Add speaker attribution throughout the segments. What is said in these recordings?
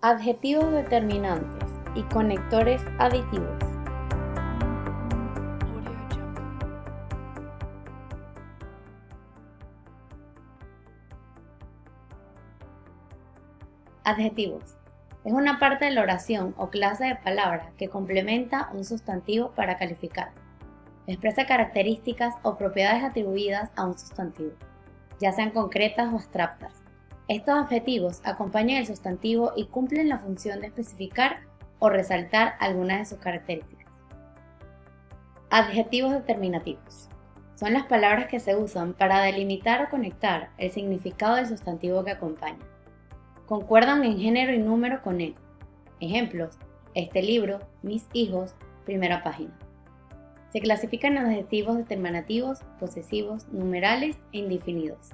Speaker 1: Adjetivos determinantes y conectores aditivos. Adjetivos. Es una parte de la oración o clase de palabra que complementa un sustantivo para calificar. Expresa características o propiedades atribuidas a un sustantivo, ya sean concretas o abstractas. Estos adjetivos acompañan el sustantivo y cumplen la función de especificar o resaltar algunas de sus características. Adjetivos determinativos. Son las palabras que se usan para delimitar o conectar el significado del sustantivo que acompaña. Concuerdan en género y número con él. Ejemplos: este libro, mis hijos, primera página. Se clasifican en adjetivos determinativos, posesivos, numerales e indefinidos.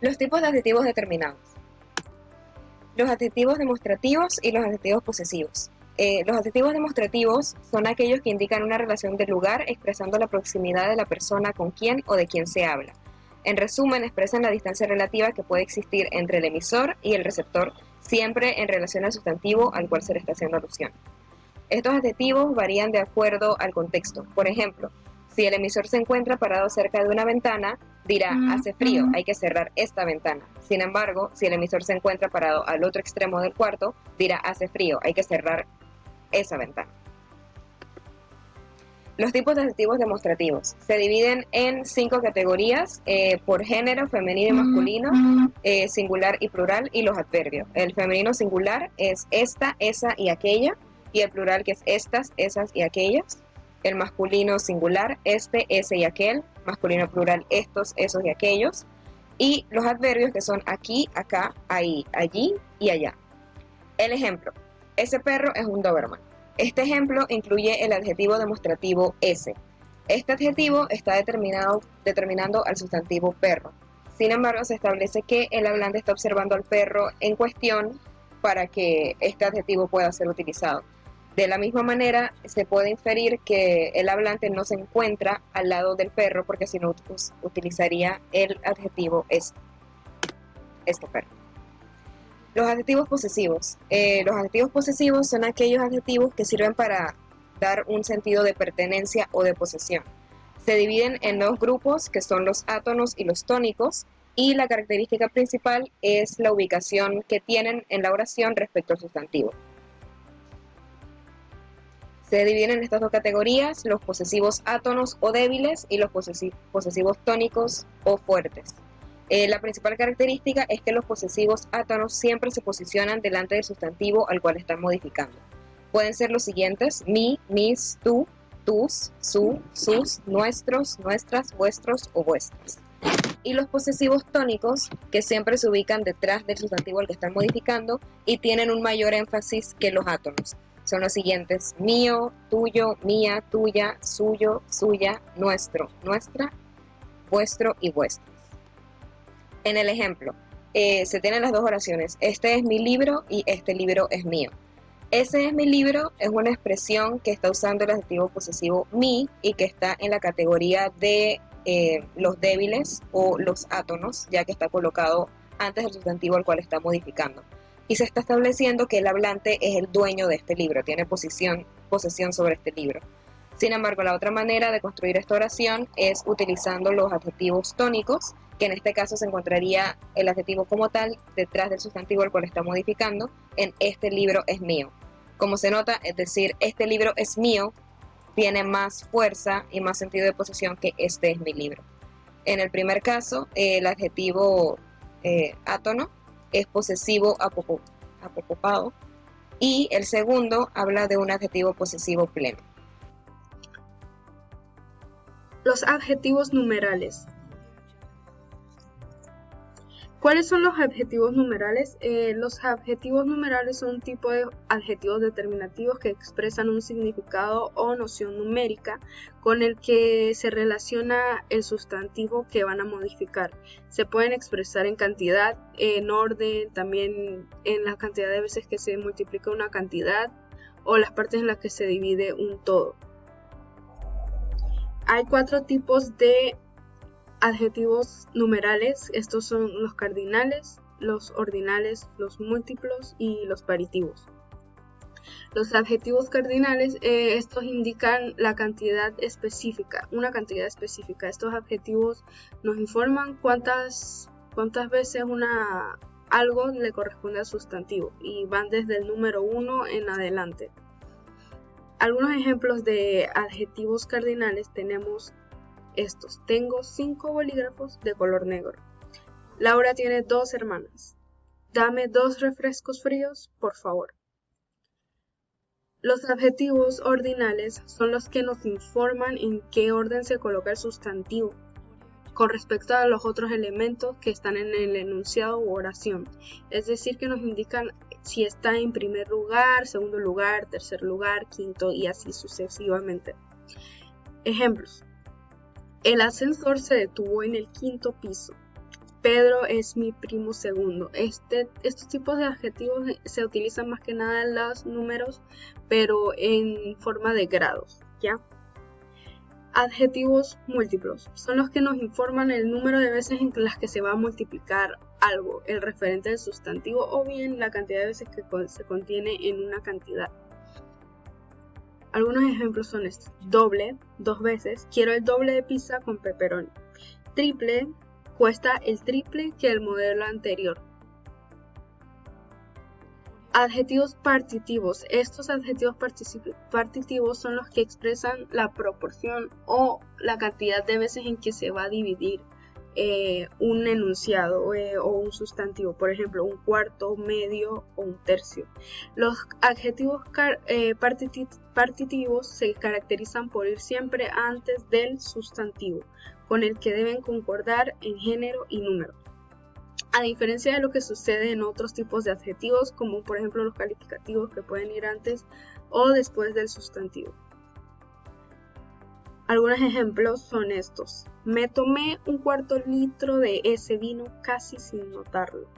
Speaker 2: Los tipos de adjetivos determinados. Los adjetivos demostrativos y los adjetivos posesivos. Los adjetivos demostrativos son aquellos que indican una relación de lugar expresando la proximidad de la persona con quien o de quien se habla. En resumen, expresan la distancia relativa que puede existir entre el emisor y el receptor, siempre en relación al sustantivo al cual se le está haciendo alusión. Estos adjetivos varían de acuerdo al contexto. Por ejemplo, si el emisor se encuentra parado cerca de una ventana, dirá hace frío, hay que cerrar esta ventana. Sin embargo, si el emisor se encuentra parado al otro extremo del cuarto, dirá hace frío, hay que cerrar esa ventana. Los tipos de adjetivos demostrativos se dividen en 5 categorías por género, femenino y masculino, singular y plural, y los adverbios. El femenino singular es esta, esa y aquella, y el plural que es estas, esas y aquellas. El masculino singular, este, ese y aquel. Masculino plural, estos, esos y aquellos. Y los adverbios que son aquí, acá, ahí, allí y allá. El ejemplo: ese perro es un Doberman. Este ejemplo incluye el adjetivo demostrativo ese. Este adjetivo está determinando al sustantivo perro. Sin embargo, se establece que el hablante está observando al perro en cuestión para que este adjetivo pueda ser utilizado. De la misma manera, se puede inferir que el hablante no se encuentra al lado del perro, porque si no utilizaría el adjetivo este perro. Los adjetivos posesivos. Los adjetivos posesivos son aquellos adjetivos que sirven para dar un sentido de pertenencia o de posesión. Se dividen en 2 grupos, que son los átonos y los tónicos, y la característica principal es la ubicación que tienen en la oración respecto al sustantivo. Se dividen en estas 2 categorías: los posesivos átonos o débiles y los posesivos tónicos o fuertes. La principal característica es que los posesivos átonos siempre se posicionan delante del sustantivo al cual están modificando. Pueden ser los siguientes: mi, mis, tú, tus, su, sus, nuestros, nuestras, vuestros o vuestras. Y los posesivos tónicos, que siempre se ubican detrás del sustantivo al que están modificando y tienen un mayor énfasis que los átonos. Son los siguientes: mío, tuyo, mía, tuya, suyo, suya, nuestro, nuestra, vuestro y vuestras. En el ejemplo, se tienen las 2 oraciones: este es mi libro y este libro es mío. Ese es mi libro es una expresión que está usando el adjetivo posesivo mi y que está en la categoría de los débiles o los átonos, ya que está colocado antes del sustantivo al cual está modificando. Y se está estableciendo que el hablante es el dueño de este libro, tiene posesión sobre este libro. Sin embargo, la otra manera de construir esta oración es utilizando los adjetivos tónicos, que en este caso se encontraría el adjetivo como tal detrás del sustantivo al cual está modificando, en este libro es mío. Como se nota, es decir, este libro es mío, tiene más fuerza y más sentido de posesión que este es mi libro. En el primer caso, el adjetivo átono es posesivo apocopado, y el segundo habla de un adjetivo posesivo pleno.
Speaker 3: Los adjetivos numerales. ¿Cuáles son los adjetivos numerales? Los adjetivos numerales son un tipo de adjetivos determinativos que expresan un significado o noción numérica con el que se relaciona el sustantivo que van a modificar. Se pueden expresar en cantidad, en orden, también en la cantidad de veces que se multiplica una cantidad o las partes en las que se divide un todo. Hay 4 tipos de adjetivos numerales. Estos son los cardinales, los ordinales, los múltiplos y los paritivos. Los adjetivos cardinales, estos indican la cantidad específica, una cantidad específica. Estos adjetivos nos informan cuántas veces algo le corresponde al sustantivo y van desde el número 1 en adelante. Algunos ejemplos de adjetivos cardinales tenemos estos. Tengo 5 bolígrafos de color negro. Laura tiene 2 hermanas. Dame 2 refrescos fríos, por favor. Los adjetivos ordinales son los que nos informan en qué orden se coloca el sustantivo con respecto a los otros elementos que están en el enunciado u oración. Es decir, que nos indican si está en primer lugar, segundo lugar, tercer lugar, quinto y así sucesivamente. Ejemplos. El ascensor se detuvo en el 5º piso. Pedro es mi primo segundo. Estos tipos de adjetivos se utilizan más que nada en los números, pero en forma de grados, ¿ya? Adjetivos múltiplos son los que nos informan el número de veces en las que se va a multiplicar algo, el referente del sustantivo, o bien la cantidad de veces que se contiene en una cantidad. Algunos ejemplos son estos. Doble, 2 veces. Quiero el doble de pizza con pepperoni. Triple, cuesta el triple que el modelo anterior. Adjetivos partitivos. Estos adjetivos partitivos son los que expresan la proporción o la cantidad de veces en que se va a dividir un enunciado o un sustantivo. Por ejemplo, un cuarto, medio o un tercio. Los adjetivos partitivos se caracterizan por ir siempre antes del sustantivo, con el que deben concordar en género y número. A diferencia de lo que sucede en otros tipos de adjetivos, como por ejemplo los calificativos que pueden ir antes o después del sustantivo. Algunos ejemplos son estos. Me tomé un cuarto litro de ese vino casi sin notarlo.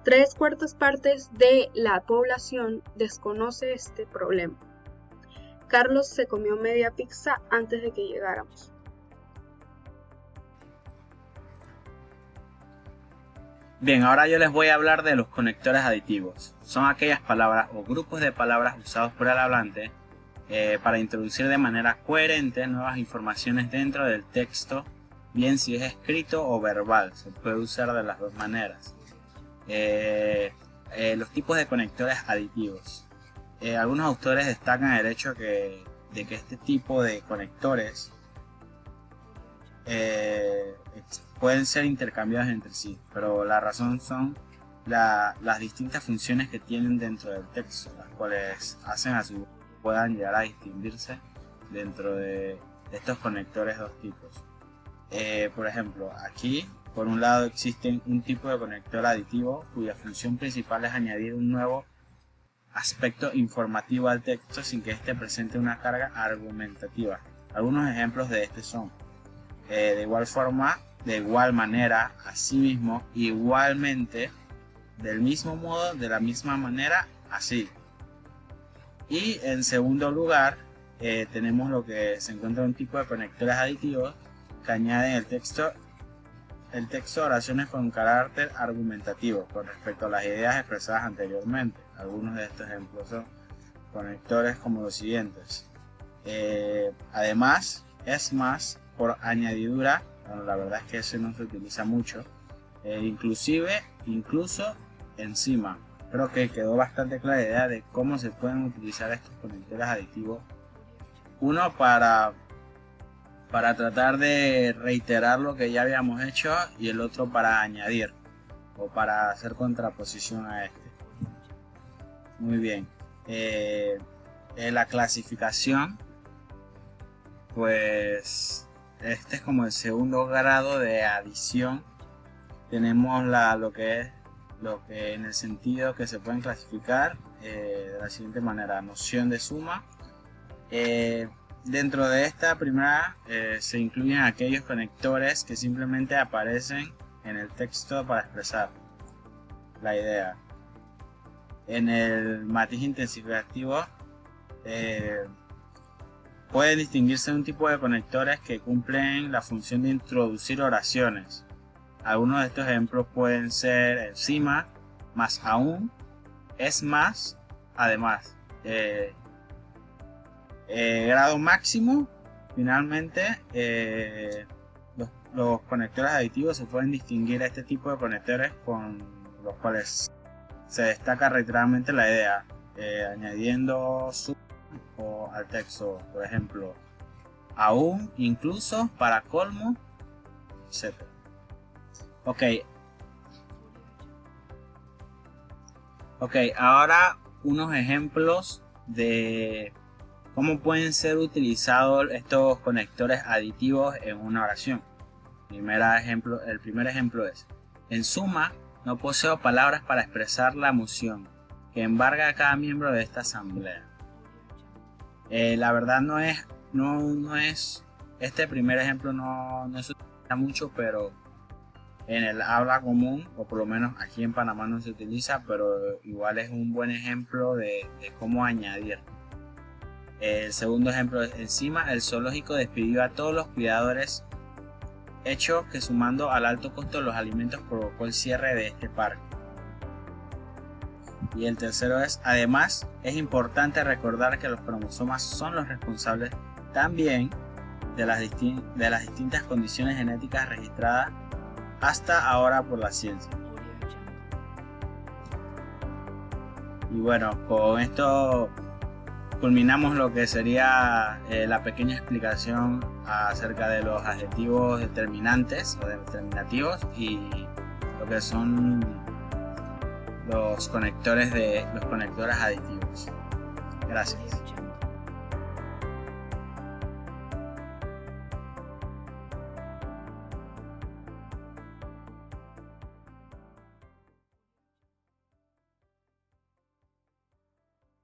Speaker 3: 3/4 partes de la población desconoce este problema. Carlos se comió media pizza antes de que llegáramos.
Speaker 4: Bien, ahora yo les voy a hablar de los conectores aditivos. Son aquellas palabras o grupos de palabras usados por el hablante para introducir de manera coherente nuevas informaciones dentro del texto, bien si es escrito o verbal. Se puede usar de las dos maneras. Los tipos de conectores aditivos. Algunos autores destacan el hecho de que este tipo de conectores pueden ser intercambiados entre sí, pero la razón son las distintas funciones que tienen dentro del texto, las cuales hacen a su vez puedan llegar a distinguirse dentro de estos conectores dos tipos. Por ejemplo, aquí por un lado existe un tipo de conector aditivo cuya función principal es añadir un nuevo aspecto informativo al texto sin que éste presente una carga argumentativa. Algunos ejemplos de este son de igual forma, de igual manera, asimismo, igualmente, del mismo modo, de la misma manera, así. Y en segundo lugar tenemos lo que se encuentra un tipo de conectores aditivos que añaden el texto oraciones con carácter argumentativo con respecto a las ideas expresadas anteriormente. Algunos de estos ejemplos son conectores como los siguientes. Además, es más, por añadidura, bueno, la verdad es que eso no se utiliza mucho, incluso, encima. Creo que quedó bastante clara la idea de cómo se pueden utilizar estos conectores aditivos. Uno para tratar de reiterar lo que ya habíamos hecho y el otro para añadir o para hacer contraposición a este. Muy bien. La clasificación, pues este es como el segundo grado de adición. Tenemos lo que en el sentido que se pueden clasificar de la siguiente manera: noción de suma. Dentro de esta primera se incluyen aquellos conectores que simplemente aparecen en el texto para expresar la idea. En el matiz intensificativo puede distinguirse un tipo de conectores que cumplen la función de introducir oraciones Algunos de estos ejemplos pueden ser encima, más aún, es más, además. Grado máximo, finalmente, los conectores aditivos se pueden distinguir a este tipo de conectores con los cuales se destaca reiteradamente la idea, añadiendo suma o al texto, por ejemplo, aún, incluso, para colmo, etc. Ok, ahora unos ejemplos de cómo pueden ser utilizados estos conectores aditivos en una oración. El primer ejemplo es: en suma, no poseo palabras para expresar la emoción que embarga a cada miembro de esta asamblea. La verdad no es este primer ejemplo no se utiliza mucho, pero en el habla común, o por lo menos aquí en Panamá no se utiliza, pero igual es un buen ejemplo de cómo añadir. El segundo ejemplo es: encima, el zoológico despidió a todos los cuidadores, hecho que sumando al alto costo de los alimentos provocó el cierre de este parque. Y el tercero es: además, es importante recordar que los cromosomas son los responsables también de las distintas condiciones genéticas registradas hasta ahora por la ciencia. Y bueno, con esto culminamos lo que sería la pequeña explicación acerca de los adjetivos determinantes o determinativos y lo que son los conectores aditivos. Gracias.